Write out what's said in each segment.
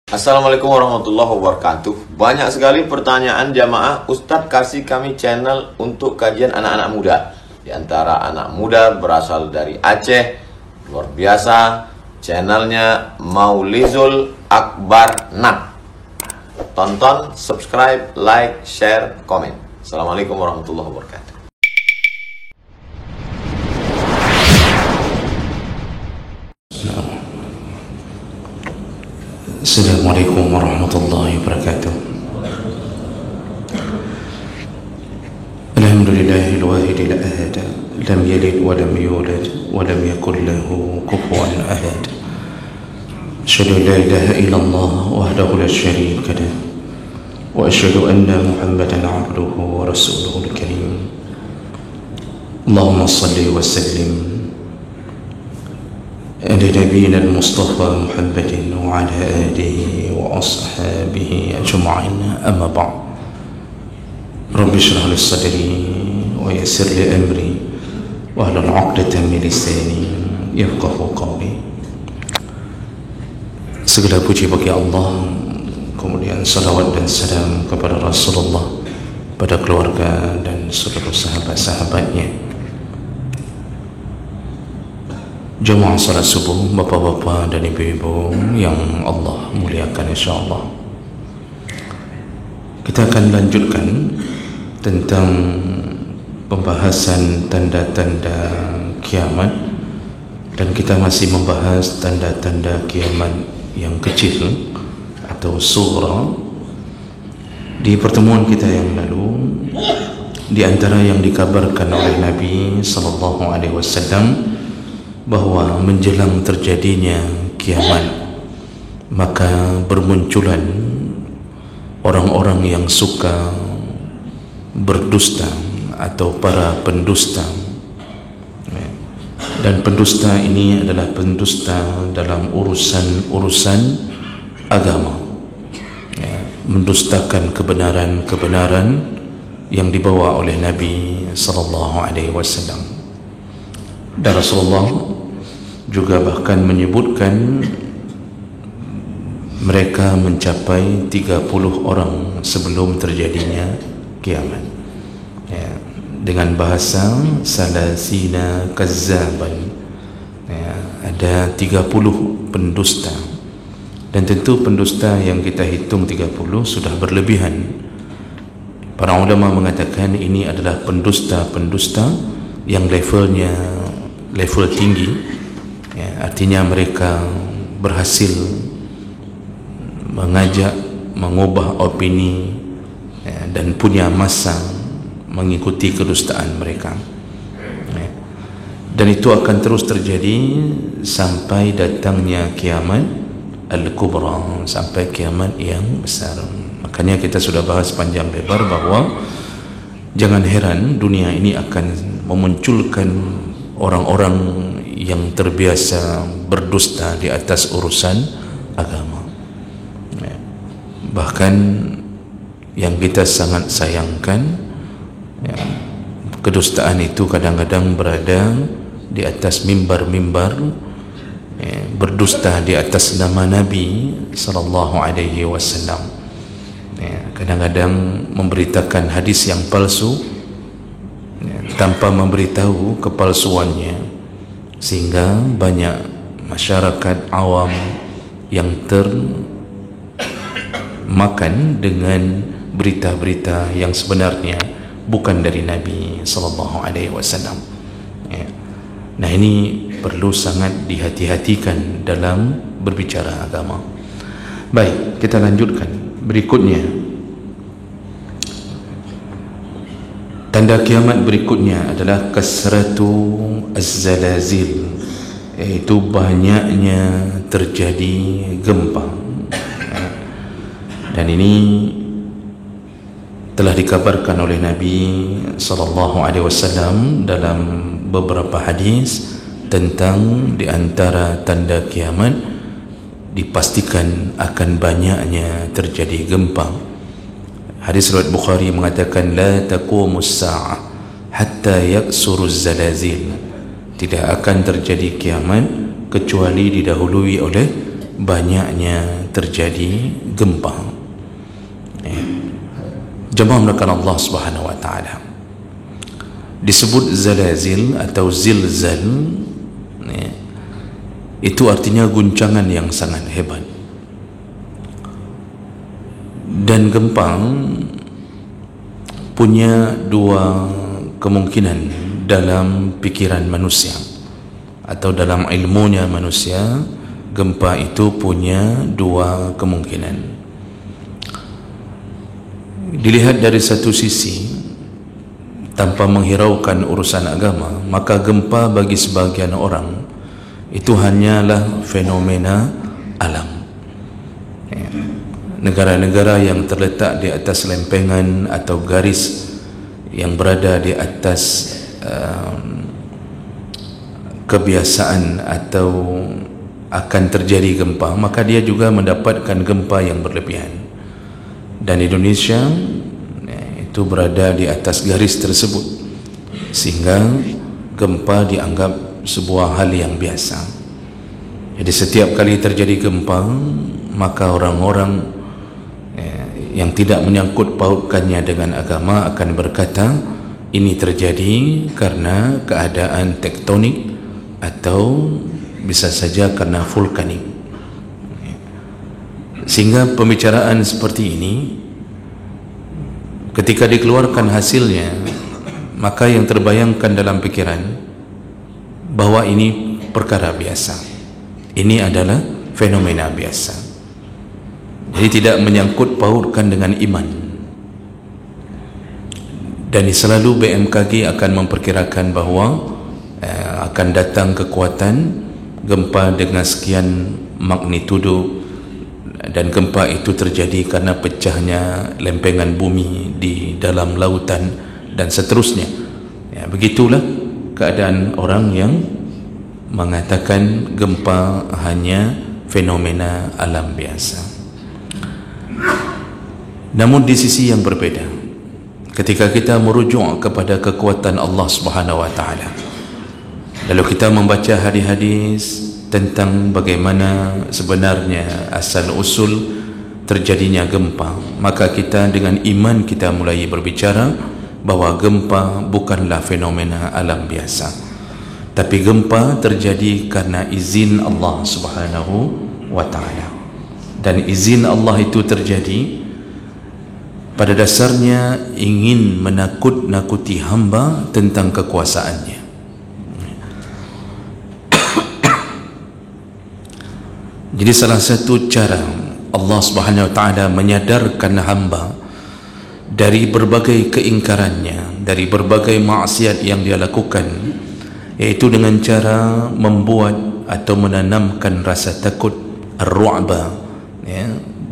Assalamualaikum warahmatullahi wabarakatuh. Banyak sekali pertanyaan jamaah, Ustadz kasih kami channel untuk kajian anak-anak muda. Di antara anak muda berasal dari Aceh, luar biasa. Channelnya Maulizul Akbar Nak. Tonton, subscribe, like, share, komen. Assalamualaikum warahmatullahi wabarakatuh. Assalamualaikum warahmatullahi wabarakatuh. Alhamdulillahil wahidil ahad, lam yalid wa lam yulad wa lam yakul lahu kufuwan ahad. Asyhadu an la ilaha illallah wahdahu la syarika lah wa asyhadu anna Muhammadan abduhu wa rasuluhul karim. Allahumma shalli wa sallim على نبينا المصطفى محمد وعلى آله وأصحابه أجمعين أما بعد رب اشرح لي صدري ويسر لي أمري واحلل عقدة من لساني يفقهوا قولي. Segala puji bagi Allah, kemudian salawat dan salam kepada Rasulullah, pada keluarga dan seluruh sahabat-sahabatnya. Jemaah salat subuh, bapa-bapa dan ibu-ibu yang Allah muliakan, insyaAllah kita akan lanjutkan tentang pembahasan tanda-tanda kiamat, dan kita masih membahas tanda-tanda kiamat yang kecil atau sughra. Di pertemuan kita yang lalu, di antara yang dikabarkan oleh Nabi SAW bahwa menjelang terjadinya kiamat maka bermunculan orang-orang yang suka berdusta atau para pendusta, dan pendusta ini adalah pendusta dalam urusan agama, mendustakan kebenaran-kebenaran yang dibawa oleh Nabi SAW. Dan Rasulullah juga bahkan menyebutkan mereka mencapai 30 orang sebelum terjadinya kiamat, dengan bahasa salasina kazzaban, ada 30 pendusta. Dan tentu pendusta yang kita hitung 30 sudah berlebihan. Para ulama mengatakan ini adalah pendusta-pendusta yang level tinggi, artinya mereka berhasil mengajak, mengubah opini, dan punya massa mengikuti kedustaan mereka, dan itu akan terus terjadi sampai datangnya kiamat al-kubra, sampai kiamat yang besar. Makanya kita sudah bahas panjang lebar bahwa jangan heran dunia ini akan memunculkan orang-orang yang terbiasa berdusta di atas urusan agama. Bahkan yang kita sangat sayangkan, kedustaan itu kadang-kadang berada di atas mimbar-mimbar, berdusta di atas nama Nabi SAW. Kadang-kadang memberitakan hadis yang palsu tanpa memberitahu kepalsuannya, sehingga banyak masyarakat awam yang termakan dengan berita-berita yang sebenarnya bukan dari Nabi SAW. Nah, ini perlu sangat dihati-hatikan dalam berbicara agama. Baik, kita lanjutkan berikutnya. Tanda kiamat berikutnya adalah kasratu az-zalazil, yaitu banyaknya terjadi gempa. Dan ini telah dikabarkan oleh Nabi SAW dalam beberapa hadis tentang di antara tanda kiamat dipastikan akan banyaknya terjadi gempa. Hadis riwayat Bukhari mengatakan la taqumus sa'ah hatta yaksuruz zalazil, tidak akan terjadi kiamat kecuali didahului oleh banyaknya terjadi gempa. Jemaah melakukan Allah Subhanahu wa taala, disebut zalazil atau zilzal, itu artinya guncangan yang sangat hebat. Dan gempa punya dua kemungkinan dalam pikiran manusia atau dalam ilmunya manusia. Gempa itu punya dua kemungkinan. Dilihat dari satu sisi, tanpa menghiraukan urusan agama, maka gempa bagi sebagian orang itu hanyalah fenomena alam. Negara-negara yang terletak di atas lempengan atau garis yang berada di atas kebiasaan atau akan terjadi gempa, maka dia juga mendapatkan gempa yang berlebihan. Dan Indonesia itu berada di atas garis tersebut, sehingga gempa dianggap sebuah hal yang biasa. Jadi setiap kali terjadi gempa, maka orang-orang yang tidak menyangkut pautkannya dengan agama akan berkata ini terjadi karena keadaan tektonik atau bisa saja karena vulkanik. Sehingga pembicaraan seperti ini ketika dikeluarkan hasilnya, maka yang terbayangkan dalam pikiran bahwa ini perkara biasa, ini adalah fenomena biasa. Jadi tidak menyangkut pautkan dengan iman. Dan selalu BMKG akan memperkirakan bahawa akan datang kekuatan gempa dengan sekian magnitudo, dan gempa itu terjadi karena pecahnya lempengan bumi di dalam lautan dan seterusnya. Begitulah keadaan orang yang mengatakan gempa hanya fenomena alam biasa. Namun di sisi yang berbeda, ketika kita merujuk kepada kekuatan Allah Subhanahu wa taala, lalu kita membaca hadis-hadis tentang bagaimana sebenarnya asal usul terjadinya gempa, maka kita dengan iman kita mulai berbicara bahawa gempa bukanlah fenomena alam biasa, tapi gempa terjadi karena izin Allah Subhanahu wa taala. Dan izin Allah itu terjadi pada dasarnya ingin menakut-nakuti hamba tentang kekuasaannya. Jadi salah satu cara Allah Subhanahu wa taala menyadarkan hamba dari berbagai keingkarannya, dari berbagai maksiat yang dia lakukan, yaitu dengan cara membuat atau menanamkan rasa takut ar-ru'ba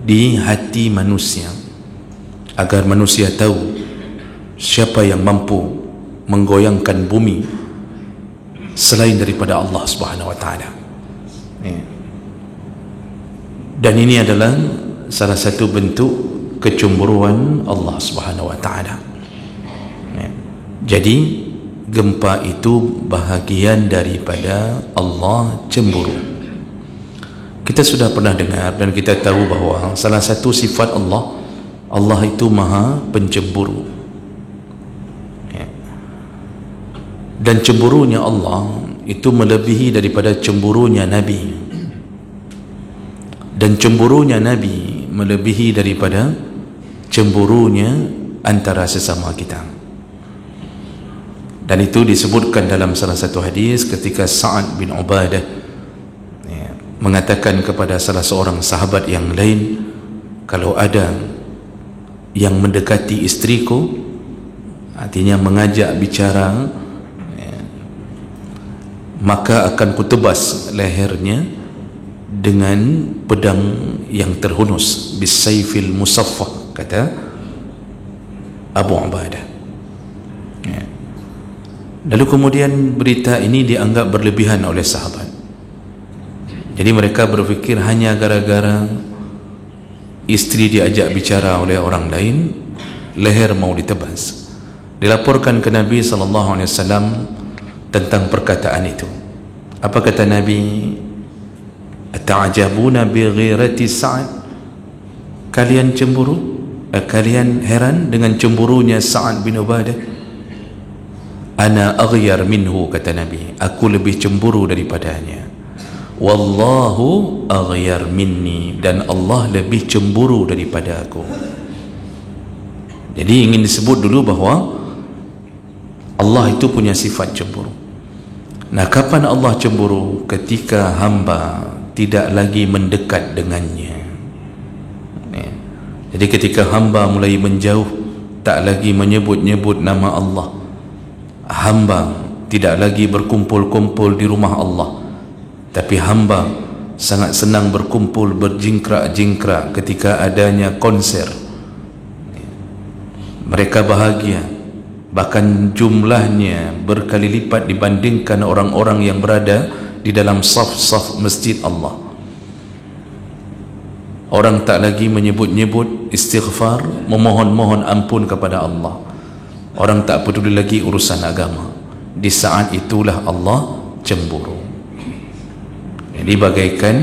di hati manusia, agar manusia tahu siapa yang mampu menggoyangkan bumi selain daripada Allah Subhanahu wa taala. Dan ini adalah salah satu bentuk kecemburuan Allah Subhanahu wa taala. Jadi gempa itu bahagian daripada Allah cemburu. Kita sudah pernah dengar dan kita tahu bahawa salah satu sifat Allah, Allah itu maha pencemburu. Dan cemburunya Allah itu melebihi daripada cemburunya Nabi. Dan cemburunya Nabi melebihi daripada cemburunya antara sesama kita. Dan itu disebutkan dalam salah satu hadis ketika Sa'ad bin Ubadah mengatakan kepada salah seorang sahabat yang lain, kalau ada yang mendekati istriku, artinya mengajak bicara, maka akan kutebas lehernya dengan pedang yang terhunus, bisayfil musaffah, kata Abu Ubadah. Lalu kemudian berita ini dianggap berlebihan oleh sahabat. Jadi mereka berfikir hanya gara-gara istri diajak bicara oleh orang lain, leher mau ditebas. Dilaporkan ke Nabi SAW tentang perkataan itu. Apa kata Nabi? Ata'jabuna bi ghirati Sa'ad, kalian cemburu, kalian heran dengan cemburunya Sa'ad bin Ubadah? Ana aghyar minhu, kata Nabi, aku lebih cemburu daripadanya. Wallahu aghyar minni, dan Allah lebih cemburu daripada aku. Jadi ingin disebut dulu bahawa Allah itu punya sifat cemburu. Nah, kapan Allah cemburu? Ketika hamba tidak lagi mendekat dengannya. Jadi ketika hamba mulai menjauh, tak lagi menyebut-nyebut nama Allah, hamba tidak lagi berkumpul-kumpul di rumah Allah, tapi hamba sangat senang berkumpul, berjingkrak-jingkrak ketika adanya konser. Mereka bahagia, bahkan jumlahnya berkali lipat dibandingkan orang-orang yang berada di dalam saf-saf masjid Allah. Orang tak lagi menyebut-nyebut istighfar, memohon-mohon ampun kepada Allah. Orang tak peduli lagi urusan agama. Di saat itulah Allah cemburu. Jadi bagaikan,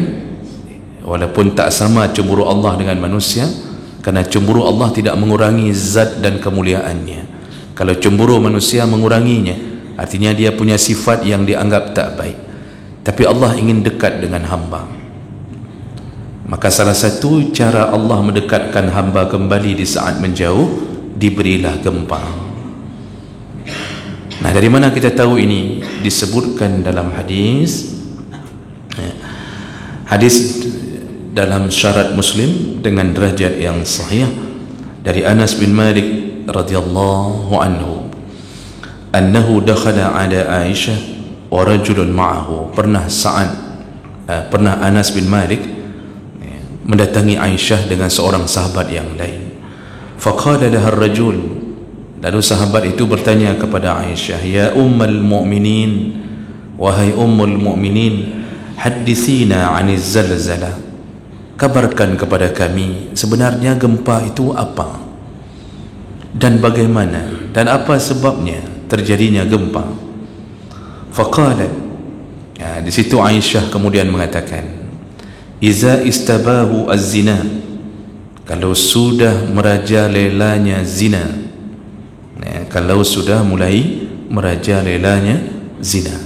walaupun tak sama cemburu Allah dengan manusia, kerana cemburu Allah tidak mengurangi zat dan kemuliaannya. Kalau cemburu manusia menguranginya, artinya dia punya sifat yang dianggap tak baik. Tapi Allah ingin dekat dengan hamba. Maka salah satu cara Allah mendekatkan hamba kembali di saat menjauh, diberilah gempa. Nah, dari mana kita tahu ini? Disebutkan dalam hadis dalam syarat Muslim dengan derajat yang sahih dari Anas bin Malik radhiyallahu anhu, annahu dakhala ala Aisyah wa rajulun ma'ahu. Pernah Anas bin Malik mendatangi Aisyah dengan seorang sahabat yang lain. Faqala laha ar-rajul, lalu sahabat itu bertanya kepada Aisyah, ya ummul mu'minin, wahai ummul mu'minin, hadithina 'aniz zalzalah, kabarkan kepada kami sebenarnya gempa itu apa dan bagaimana dan apa sebabnya terjadinya gempa. Faqalat, di situ Aisyah kemudian mengatakan, iza istabahu az-zina, kalau sudah merajalelanya zina, kalau sudah mulai merajalelanya zina.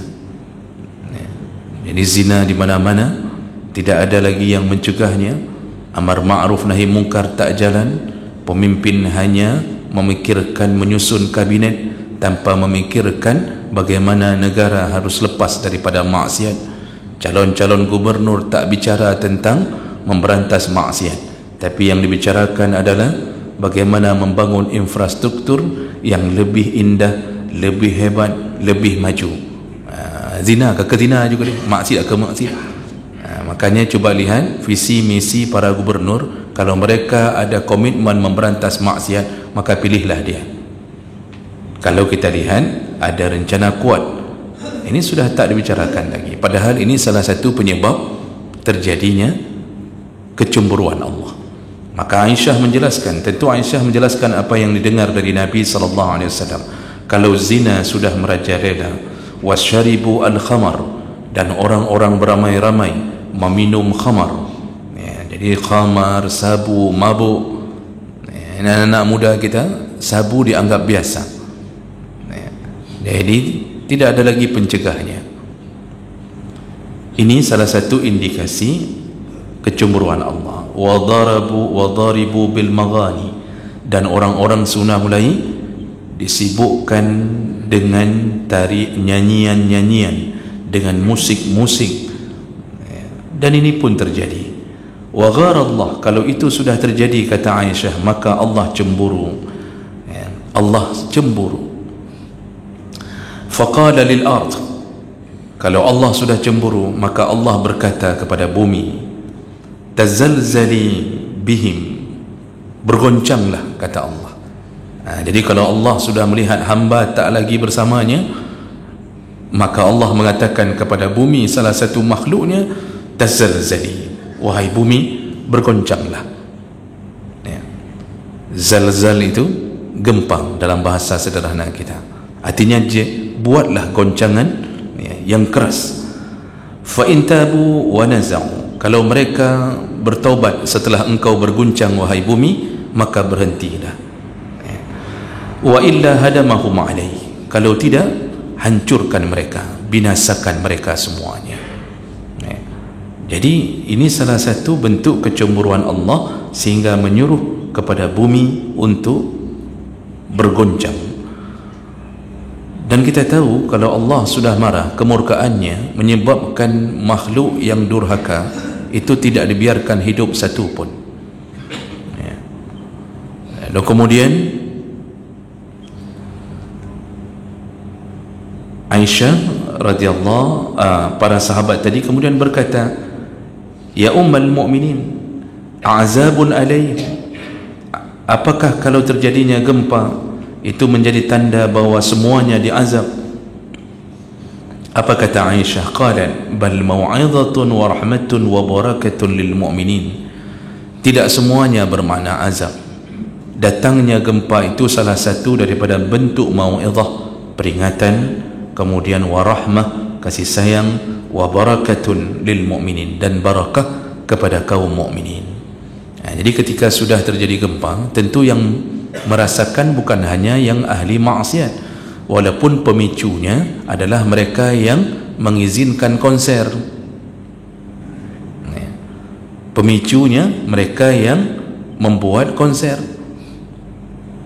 Jadi zina di mana-mana, tidak ada lagi yang mencegahnya, amar ma'ruf nahi mungkar tak jalan, pemimpin hanya memikirkan menyusun kabinet tanpa memikirkan bagaimana negara harus lepas daripada maksiat. Calon-calon gubernur tak bicara tentang memberantas maksiat, tapi yang dibicarakan adalah bagaimana membangun infrastruktur yang lebih indah, lebih hebat, lebih maju. Zina ke zina juga dia, maksiat ke maksiat. Makanya cuba lihat visi misi para gubernur. Kalau mereka ada komitmen memberantas maksiat, maka pilihlah dia. Kalau kita lihat ada rencana kuat, ini sudah tak dibicarakan lagi. Padahal ini salah satu penyebab terjadinya kecemburuan Allah. Maka Aisyah menjelaskan, tentu Aisyah menjelaskan apa yang didengar dari Nabi SAW. Kalau zina sudah merajalela, wasyaribu al-khamar, dan orang-orang beramai-ramai meminum khamar, jadi khamar, sabu, mabuk. Anak-anak muda kita, sabu dianggap biasa, jadi tidak ada lagi pencegahnya. Ini salah satu indikasi kecemburuan Allah. Wadaribu bil maghani, dan orang-orang sunnah mulai disibukkan dengan nyanyian-nyanyian, dengan musik-musik, dan ini pun terjadi. Wa ghara Allah, kalau itu sudah terjadi, kata Aisyah, maka Allah cemburu. Allah cemburu. Faqala lil ard, kalau Allah sudah cemburu, maka Allah berkata kepada bumi, tazalzali bihim, bergoncanglah, kata Allah. Jadi kalau Allah sudah melihat hamba tak lagi bersamanya, maka Allah mengatakan kepada bumi, salah satu makhluknya, tazalzali, wahai bumi, bergoncanglah. Zalzal itu gempa dalam bahasa sederhana kita, artinya buatlah goncangan yang keras. Fa in tabu wa naza'u, kalau mereka bertaubat setelah engkau berguncang wahai bumi, maka berhentilah. Wa illa hadamahum alaih, kalau tidak hancurkan mereka, binasakan mereka semuanya. Jadi ini salah satu bentuk kecemburuan Allah sehingga menyuruh kepada bumi untuk bergoncang. Dan kita tahu kalau Allah sudah marah, kemurkaannya menyebabkan makhluk yang durhaka itu tidak dibiarkan hidup satu pun. Lalu kemudian Aisyah radhiyallahu para sahabat tadi kemudian berkata, ya ummul mukminin, azabun alaihim, apakah kalau terjadinya gempa itu menjadi tanda bahawa semuanya diazab? Apa kata Aisyah? Qalat bal mau'izatun wa rahmatun wa barakatun lil mu'minin, tidak semuanya bermakna azab. Datangnya gempa itu salah satu daripada bentuk mau'izah, peringatan, kemudian warahmah, kasih sayang, wa barakatun lil mu'minin, dan barakah kepada kaum mukminin. Jadi ketika sudah terjadi gempa, tentu yang merasakan bukan hanya yang ahli maksiat, walaupun pemicunya adalah mereka yang mengizinkan konser. Pemicunya mereka yang membuat konser,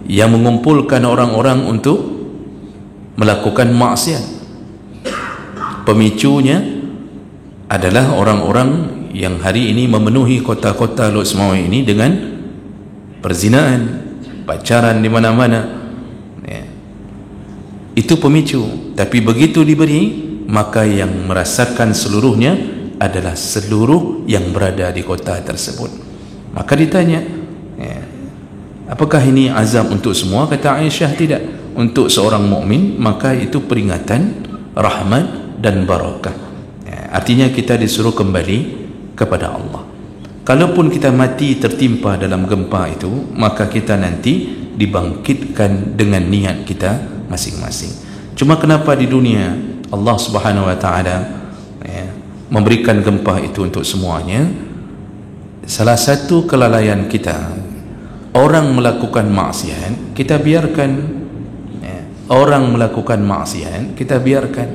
yang mengumpulkan orang-orang untuk melakukan maksiat. Pemicunya adalah orang-orang yang hari ini memenuhi kota-kota Lok Semawe ini dengan perzinaan, pacaran di mana-mana. Itu pemicu. Tapi begitu diberi, maka yang merasakan seluruhnya adalah seluruh yang berada di kota tersebut. Maka ditanya, apakah ini azab untuk semua? Kata Aisyah, tidak. Untuk seorang mukmin maka itu peringatan, rahmat dan barakah. Artinya kita disuruh kembali kepada Allah. Kalaupun kita mati tertimpa dalam gempa itu, maka kita nanti dibangkitkan dengan niat kita masing-masing. Cuma kenapa di dunia Allah Subhanahu wa taala memberikan gempa itu untuk semuanya? Salah satu kelalaian kita, orang melakukan maksiat kita biarkan. Orang melakukan maksiat kita biarkan.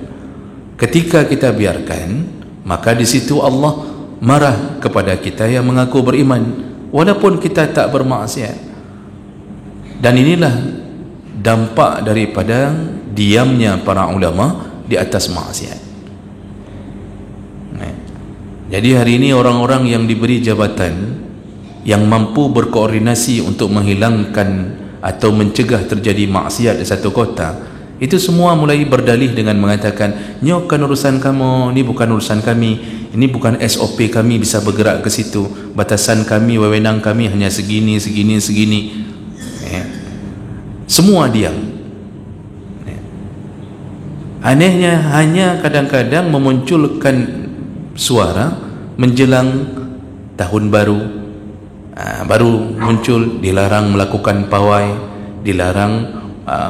Ketika kita biarkan, maka di situ Allah marah kepada kita yang mengaku beriman walaupun kita tak bermaksiat. Dan inilah dampak daripada diamnya para ulama di atas maksiat. Jadi hari ini orang-orang yang diberi jabatan, yang mampu berkoordinasi untuk menghilangkan atau mencegah terjadi maksiat di satu kota, itu semua mulai berdalih dengan mengatakan, ini bukan urusan kamu, ini bukan urusan kami, ini bukan SOP kami bisa bergerak ke situ, batasan kami, wewenang kami hanya segini, segini, segini. Semua diam. Anehnya hanya kadang-kadang memunculkan suara menjelang tahun baru, baru muncul dilarang melakukan pawai, dilarang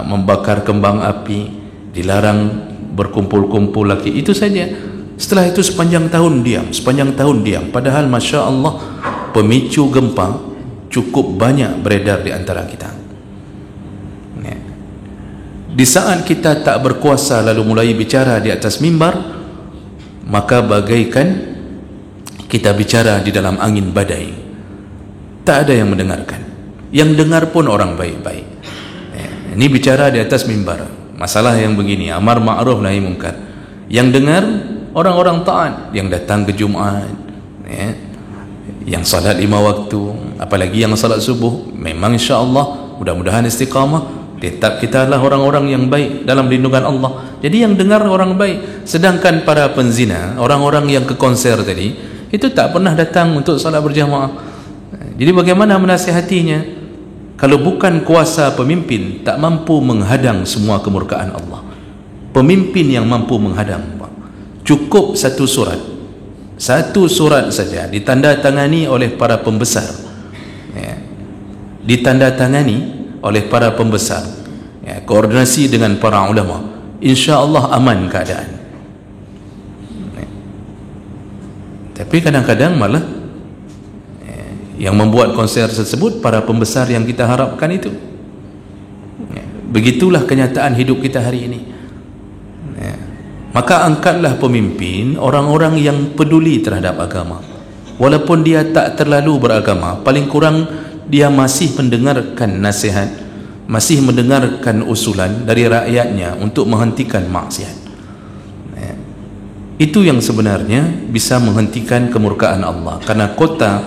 membakar kembang api, dilarang berkumpul-kumpul lagi. Itu saja. Setelah itu sepanjang tahun diam, sepanjang tahun diam. Padahal Masya Allah pemicu gempa cukup banyak beredar di antara kita. Di saat kita tak berkuasa lalu mulai bicara di atas mimbar, maka bagaikan kita bicara di dalam angin badai. Tak ada yang mendengarkan. Yang dengar pun orang baik-baik. Ini bicara di atas mimbar, masalah yang begini, amar ma'ruf nahi munkar. Yang dengar orang-orang taat yang datang ke Jumaat, yang salat 5 waktu, apalagi yang salat subuh. Memang insya-Allah mudah-mudahan istiqamah. Tetap kita adalah orang-orang yang baik dalam lindungan Allah. Jadi yang dengar orang baik. Sedangkan para penzina, orang-orang yang ke konser tadi, itu tak pernah datang untuk salat berjamaah. Jadi bagaimana menasihatinya? Kalau bukan kuasa pemimpin, tak mampu menghadang semua kemurkaan Allah. Pemimpin yang mampu menghadang. Cukup satu surat saja ditandatangani oleh para pembesar, ditandatangani oleh para pembesar, koordinasi dengan para ulama, insya Allah aman keadaan. Tapi kadang-kadang malah yang membuat konser tersebut para pembesar yang kita harapkan itu. Begitulah kenyataan hidup kita hari ini. Maka angkatlah pemimpin orang-orang yang peduli terhadap agama, walaupun dia tak terlalu beragama, paling kurang dia masih mendengarkan nasihat, masih mendengarkan usulan dari rakyatnya untuk menghentikan maksiat. Itu yang sebenarnya bisa menghentikan kemurkaan Allah, karena kota,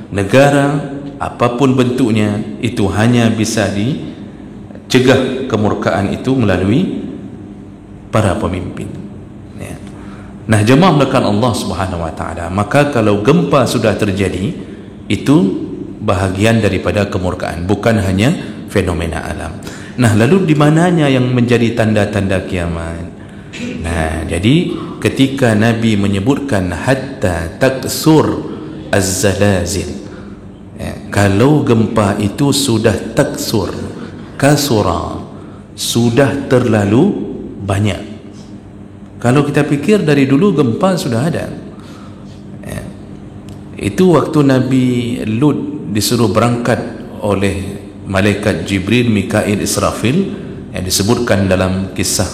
negara, apapun bentuknya, itu hanya bisa dicegah kemurkaan itu melalui para pemimpin. Nah, jemaah melakukan Allah Subhanahu wa taala, maka kalau gempa sudah terjadi, itu bahagian daripada kemurkaan, bukan hanya fenomena alam. Nah, lalu di mananya yang menjadi tanda-tanda kiamat? Nah, jadi ketika Nabi menyebutkan hatta taksur az-zalazil, kalau gempa itu sudah taksur, kasura, sudah terlalu banyak. Kalau kita pikir dari dulu gempa sudah ada. Itu waktu Nabi Lut disuruh berangkat oleh malaikat Jibril, Mikail, Israfil, yang disebutkan dalam kisah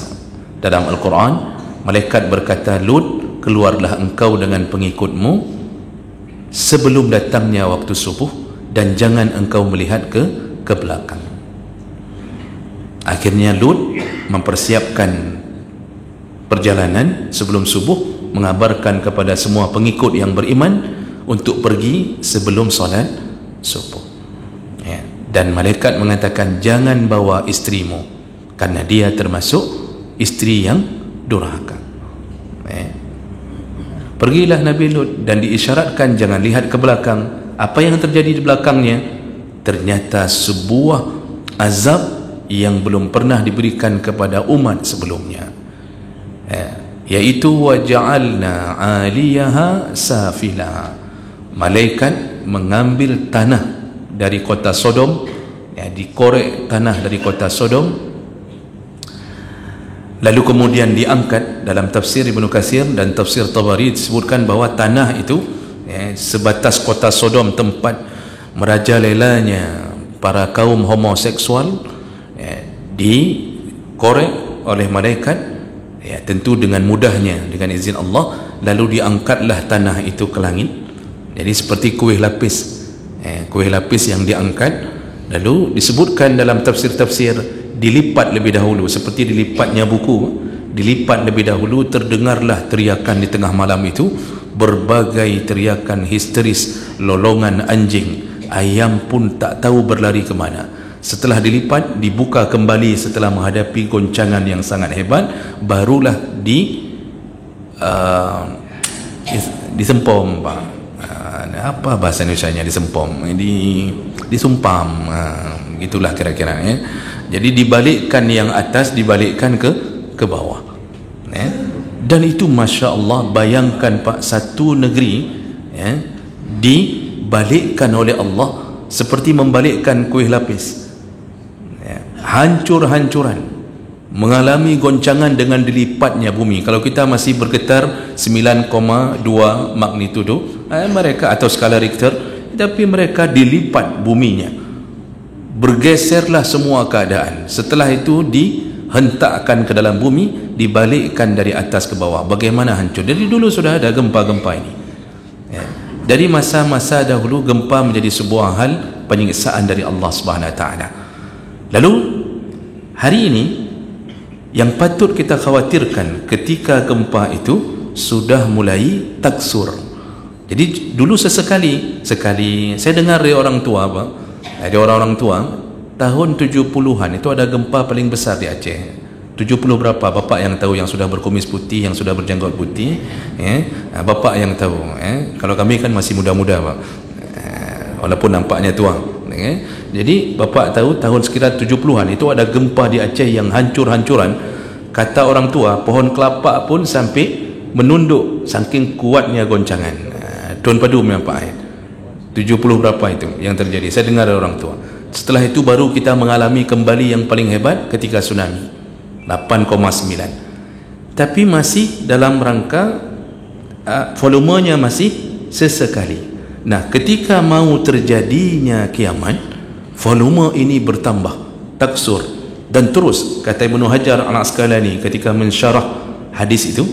dalam Al-Quran. Malaikat berkata, Lut, keluarlah engkau dengan pengikutmu sebelum datangnya waktu subuh, dan jangan engkau melihat ke belakang. Akhirnya Lut mempersiapkan perjalanan sebelum subuh, mengabarkan kepada semua pengikut yang beriman untuk pergi sebelum solat subuh. Dan malaikat mengatakan, jangan bawa istrimu, karena dia termasuk istri yang durhaka. Pergilah Nabi Lut, dan diisyaratkan jangan lihat ke belakang. Apa yang terjadi di belakangnya? Ternyata sebuah azab yang belum pernah diberikan kepada umat sebelumnya, yaitu waja'alna 'aliyaha safila. Malaikat mengambil tanah dari kota Sodom, dikorek tanah dari kota Sodom, lalu kemudian diangkat. Dalam tafsir Ibnu Katsir dan tafsir Tabari disebutkan bahawa tanah itu sebatas kota Sodom, tempat merajalelanya para kaum homoseksual, dikorek oleh malaikat, tentu dengan mudahnya, dengan izin Allah. Lalu diangkatlah tanah itu ke langit. Jadi seperti kuih lapis, kuih lapis yang diangkat. Lalu disebutkan dalam tafsir-tafsir, dilipat lebih dahulu, seperti dilipatnya buku, dilipat lebih dahulu. Terdengarlah teriakan di tengah malam itu, berbagai teriakan histeris, lolongan anjing, ayam pun tak tahu berlari ke mana. Setelah dilipat, dibuka kembali setelah menghadapi goncangan yang sangat hebat, barulah disempom, Pak. Apa bahasa Indonesianya disempom? Disumpam, gitulah kira-kira. Jadi dibalikkan yang atas, dibalikkan ke bawah. Dan itu Masya Allah, bayangkan Pak, satu negeri dibalikkan oleh Allah seperti membalikkan kuih lapis. Hancur-hancuran, mengalami goncangan dengan dilipatnya bumi. Kalau kita masih bergetar 9,2 magnitudo, mereka, atau skala Richter, tapi mereka dilipat buminya, bergeserlah semua keadaan. Setelah itu dihentakkan ke dalam bumi, dibalikkan dari atas ke bawah. Bagaimana hancur? Dari dulu sudah ada gempa-gempa ini. Dari masa-masa dahulu, gempa menjadi sebuah hal penyiksaan dari Allah Subhanahu Wa Taala. Lalu hari ini yang patut kita khawatirkan, ketika gempa itu sudah mulai taksur. Jadi dulu sekali saya dengar dari orang tua, Pak, dari orang-orang tua, tahun 70-an itu ada gempa paling besar di Aceh. 70 berapa? Bapak yang tahu, yang sudah berkumis putih, yang sudah berjanggut putih, bapak yang tahu. Kalau kami kan masih muda-muda, Pak, walaupun nampaknya tua. Jadi bapak tahu tahun sekitar 70-an itu ada gempa di Aceh yang hancur-hancuran. Kata orang tua, pohon kelapa pun sampai menunduk saking kuatnya goncangan. Tuan Padu memang Pak, 70 berapa itu yang terjadi, saya dengar dari orang tua. Setelah itu baru kita mengalami kembali yang paling hebat ketika tsunami 8,9. Tapi masih dalam rangka volumenya masih sesekali. Nah, ketika mau terjadinya kiamat, volume ini bertambah, taksur, dan terus. Kata Ibnu Hajar Al-Asqalani ketika mensyarah hadis itu,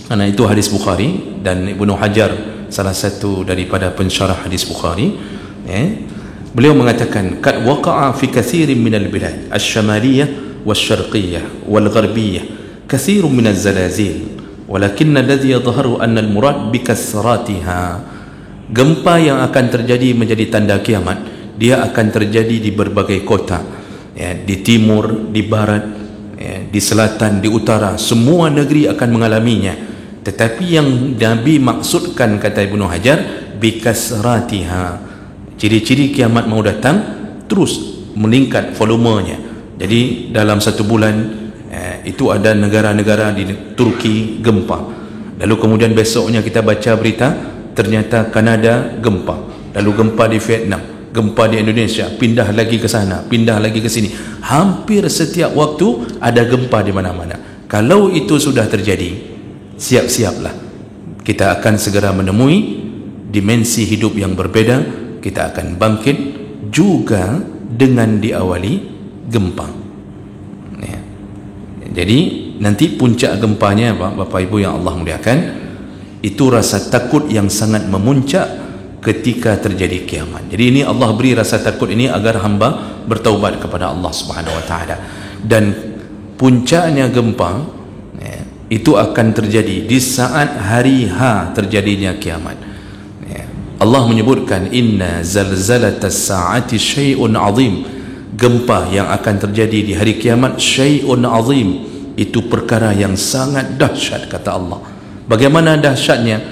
karena itu hadis Bukhari, dan Ibnu Hajar salah satu daripada pensyarah hadis Bukhari, beliau mengatakan, kad waqa'a fi kathirin minal bilad asy-syamaliyah wasyarqiyah wal-gharbiyah kathirun minaz zalazil, walakinna alladhi yadhharu anna al-murad bi kasratiha. Gempa yang akan terjadi menjadi tanda kiamat, dia akan terjadi di berbagai kota, di timur, di barat, di selatan, di utara, semua negeri akan mengalaminya. Tetapi yang Nabi maksudkan, kata Ibnu Hajar, bi kasratiha, ciri-ciri kiamat mau datang terus meningkat volumenya. Jadi dalam satu bulan itu ada negara-negara di Turki gempa, lalu kemudian besoknya kita baca berita ternyata Kanada gempa, lalu gempa di Vietnam, gempa di Indonesia, pindah lagi ke sana, pindah lagi ke sini. Hampir setiap waktu ada gempa di mana-mana. Kalau itu sudah terjadi, siap-siaplah, kita akan segera menemui dimensi hidup yang berbeda. Kita akan bangkit juga dengan diawali gempa. Jadi nanti puncak gempanya, Bapak Ibu yang Allah muliakan, itu rasa takut yang sangat memuncak ketika terjadi kiamat. Jadi ini Allah beri rasa takut ini agar hamba bertaubat kepada Allah Subhanahu wa taala. Dan puncaknya gempa itu akan terjadi di saat hari H terjadinya kiamat. Allah menyebutkan, inna zalzalatas saati syai'un azim. Gempa yang akan terjadi di hari kiamat syai'un azim, itu perkara yang sangat dahsyat, kata Allah. Bagaimana dahsyatnya?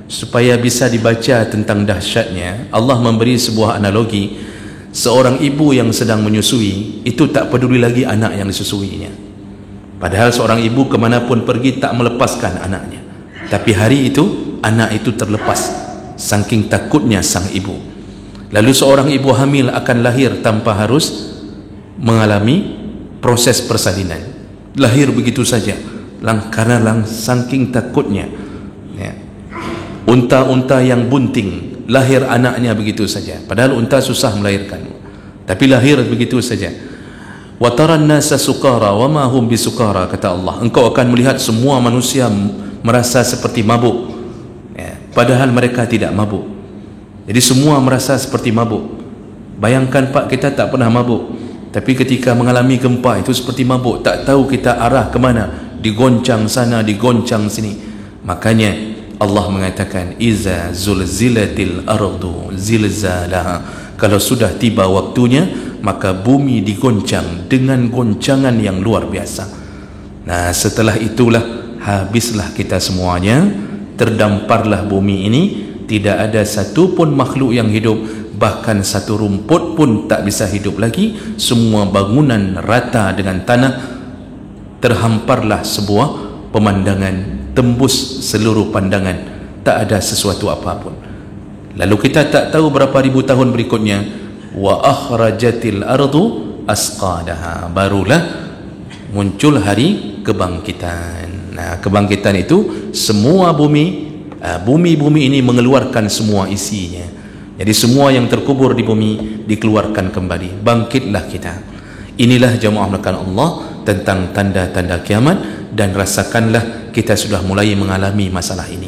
Supaya bisa dibaca tentang dahsyatnya, Allah memberi sebuah analogi. Seorang ibu yang sedang menyusui, itu tak peduli lagi anak yang disusuinya. Padahal seorang ibu kemanapun pergi tak melepaskan anaknya. Tapi hari itu, anak itu terlepas, saking takutnya sang ibu. Lalu seorang ibu hamil akan lahir tanpa harus mengalami proses persalinan. Lahir begitu saja, karena saking takutnya. Unta-unta yang bunting, lahir anaknya begitu saja, padahal unta susah melahirkan, tapi lahir begitu saja. Wa taran nasa sukara wa ma hum bisukara, kata Allah, engkau akan melihat semua manusia merasa seperti mabuk, padahal mereka tidak mabuk. Jadi semua merasa seperti mabuk. Bayangkan Pak, kita tak pernah mabuk, tapi ketika mengalami gempa itu seperti mabuk, tak tahu kita arah ke mana, digoncang sana, digoncang sini. Makanya Allah mengatakan, iza zulzilatil ardu zilzalaha, kalau sudah tiba waktunya, maka bumi digoncang dengan goncangan yang luar biasa. Nah, setelah itulah habislah kita semuanya, terdamparlah bumi ini, tidak ada satu pun makhluk yang hidup, bahkan satu rumput pun tak bisa hidup lagi. Semua bangunan rata dengan tanah, terhamparlah sebuah pemandangan, tembus seluruh pandangan, tak ada sesuatu apapun. Lalu kita tak tahu berapa ribu tahun berikutnya, wa akhrajatil ardu asqadaha, barulah muncul hari kebangkitan. Nah, kebangkitan itu semua bumi ini mengeluarkan semua isinya. Jadi semua yang terkubur di bumi dikeluarkan kembali, bangkitlah kita. Inilah jamaah melakukan Allah tentang tanda-tanda kiamat. Dan rasakanlah kita sudah mulai mengalami masalah ini,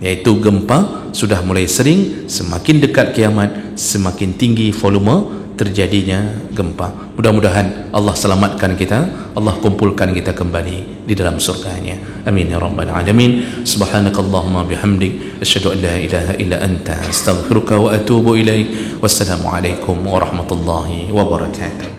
yaitu gempa sudah mulai sering. Semakin dekat kiamat, semakin tinggi volume terjadinya gempa. Mudah-mudahan Allah selamatkan kita, Allah kumpulkan kita kembali di dalam surganya. Amin ya rabbal alamin. Subhanakallahumma bihamdik, asyhadu an la ilaha illa anta, astaghfiruka wa atubu ilaik. Wassalamu alaikum warahmatullahi wabarakatuh.